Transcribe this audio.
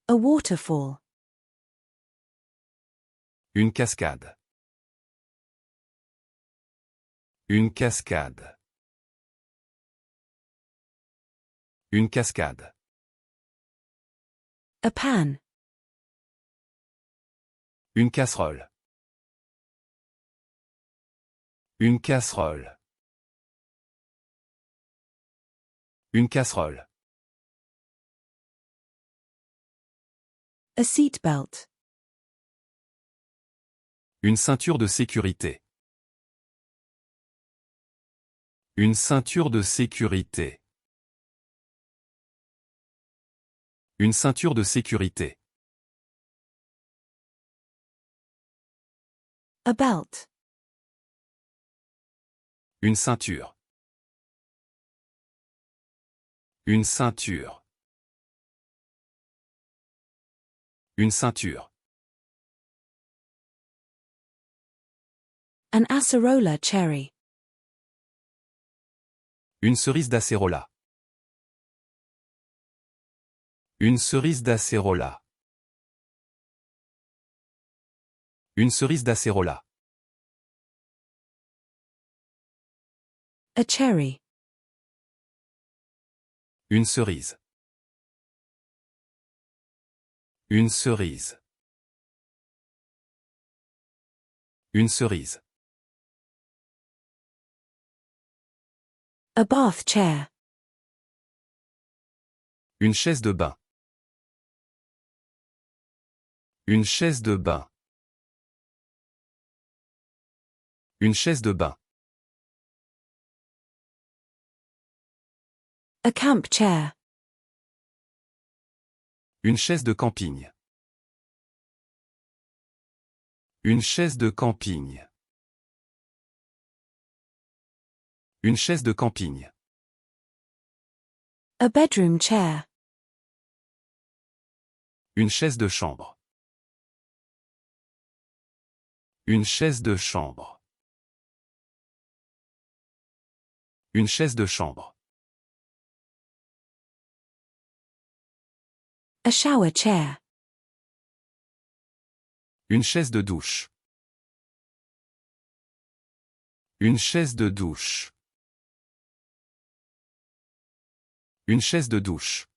A waterfall. Une cascade. Une cascade. Une cascade. A pan. Une casserole. Une casserole. Une casserole. A seatbelt. Une ceinture de sécurité. Une ceinture de sécurité. Une ceinture de sécurité. A belt. Une ceinture. Une ceinture. Une ceinture. An acerola cherry. Une cerise d'acérola. Une cerise d'acérola. Une cerise d'acérola. A cherry. Une cerise. Une cerise. Une cerise. A bath chair. Une chaise de bain. Une chaise de bain. Une chaise de bain. A camp chair. Une chaise de camping. Une chaise de camping. Une chaise de camping. A bedroom chair. Une chaise de chambre. Une chaise de chambre. Une chaise de chambre. A shower chair. Une chaise de douche. Une chaise de douche. Une chaise de douche.